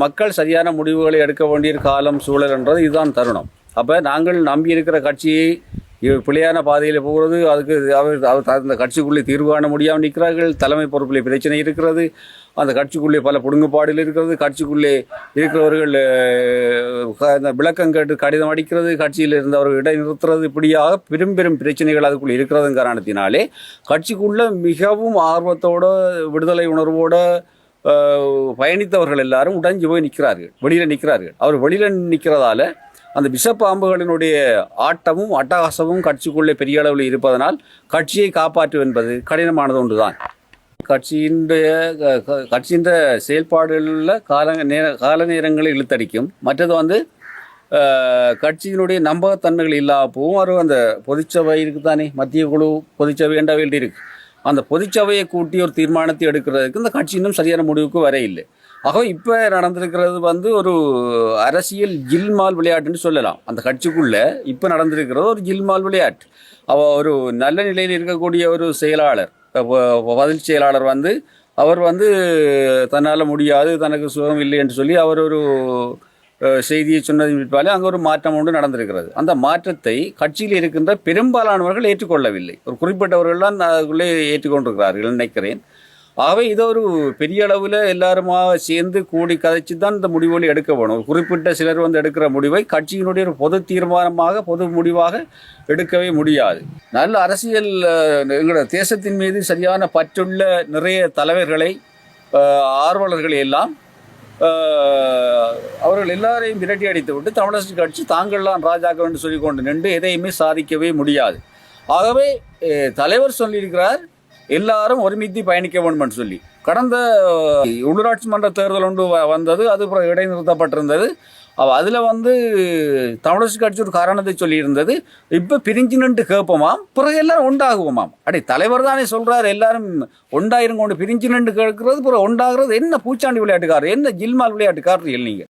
மக்கள் சரியான முடிவுகளை எடுக்க வேண்டிய காலம் சூழல் என்றது இதுதான் தருணம். அப்போ நாங்கள் நம்பி இருக்கிற கட்சியை பிழையான பாதையில் போகிறது, அதுக்கு அந்த கட்சிக்குள்ளே தீர்வு காண முடியாமல் நிற்கிறார்கள். தலைமை பொறுப்பில் பிரச்சனை இருக்கிறது, அந்த கட்சிக்குள்ளே பல புடுங்குபாடுகள் இருக்கிறது, கட்சிக்குள்ளே இருக்கிறவர்கள் விளக்கம் கேட்டு கடிதம் அடிக்கிறது, கட்சியில் இருந்தவர்கள் இடைநிறுத்துறது, இப்படியாக பெரும் பெரும் பிரச்சனைகள் அதுக்குள்ளே இருக்கிறது காரணத்தினாலே கட்சிக்குள்ளே மிகவும் ஆர்வத்தோட விடுதலை உணர்வோட பயணித்தவர்கள் எல்லாரும் உடைஞ்சு போய் நிற்கிறார்கள், வெளியில் நிற்கிறார்கள். அவர் வெளியில் நிற்கிறதால அந்த விஷப்பாம்புகளினுடைய ஆட்டமும் அட்டகாசமும் கட்சிக்குள்ளே பெரிய அளவில் இருப்பதனால் கட்சியை காப்பாற்று என்பது கடினமானது ஒன்றுதான். கட்சியின் செயல்பாடுகளில் கால நேரங்களை இழுத்தடிக்கும். மற்றது கட்சியினுடைய நம்பகத்தன்மைகள் இல்லாத போகும். அவர் அந்த பொதுச்சபை இருக்குதானே, மத்திய குழு பொதுச்சபை என்ற வேண்டி இருக்கு. அந்த பொதுச்சபையை கூட்டி ஒரு தீர்மானத்தை எடுக்கிறதுக்கு இந்த கட்சி இன்னும் சரியான முடிவுக்கு வர இல்லை. ஆக இப்போ நடந்திருக்கிறது ஒரு அரசியல் ஜில்மால் விளையாட்டுன்னு சொல்லலாம். அந்த கட்சிக்குள்ளே இப்போ நடந்திருக்கிறது ஒரு ஜில்மால் விளையாட்டு. ஒரு நல்ல நிலையில் இருக்கக்கூடிய ஒரு செயலாளர், பதில் செயலாளர் அவர் தன்னால் முடியாது, தனக்கு சுகம் இல்லை என்று சொல்லி அவர் ஒரு செய்தியை சொன்னதின் பிற்பாலே அங்கே ஒரு மாற்றம் ஒன்று நடந்திருக்கிறது. அந்த மாற்றத்தை கட்சியில் இருக்கின்ற பெரும்பாலானவர்கள் ஏற்றுக்கொள்ளவில்லை. ஒரு குறிப்பிட்டவர்கள் தான் அதுக்குள்ளே ஏற்றுக்கொண்டிருக்கிறார்கள் நினைக்கிறேன். ஆகவே இதை ஒரு பெரிய அளவில் எல்லாருமா சேர்ந்து கூடி கதைச்சு தான் இந்த முடிவுகளை எடுக்க வேணும். ஒரு குறிப்பிட்ட சிலர் எடுக்கிற முடிவை கட்சியினுடைய ஒரு பொது தீர்மானமாக பொது முடிவாக எடுக்கவே முடியாது. நல்ல அரசியல் எங்களோட தேசத்தின் மீது சரியான பற்றுள்ள நிறைய தலைவர்களை, ஆர்வலர்களை எல்லாம் அவர்கள் எல்லாரையும் விரட்டி அடித்து விட்டு தமிழரசு கட்சி தாங்கள்லாம் ராஜாக்கள் என்று சொல்லிக்கொண்டு நின்று எதையுமே சாதிக்கவே முடியாது. ஆகவே தலைவர் சொல்லியிருக்கிறார், எல்லாரும் ஒருமித்து பயணிக்க வேண்டும் என்று சொல்லி. கடந்த உள்ளூராட்சி மன்ற தேர்தல் ஒன்று வந்தது, அது இடைநிறுத்தப்பட்டிருந்தது. அதில் தமிழரசு கட்சி ஒரு காரணத்தை சொல்லியிருந்தது, இப்போ பிரிஞ்சு நின்று கேட்போமாம், பிறகு எல்லாரும் உண்டாகுவோமாம். தலைவர் தானே சொல்கிறார் எல்லாரும் ஒண்டாயிரம் கொண்டு பிரிஞ்சு நின்று கேட்கறது, பிறகு உண்டாகிறது என்ன பூச்சாண்டி விளையாட்டுக்காரர், என்ன ஜில்மால் விளையாட்டுக்காரர் நீங்கள்?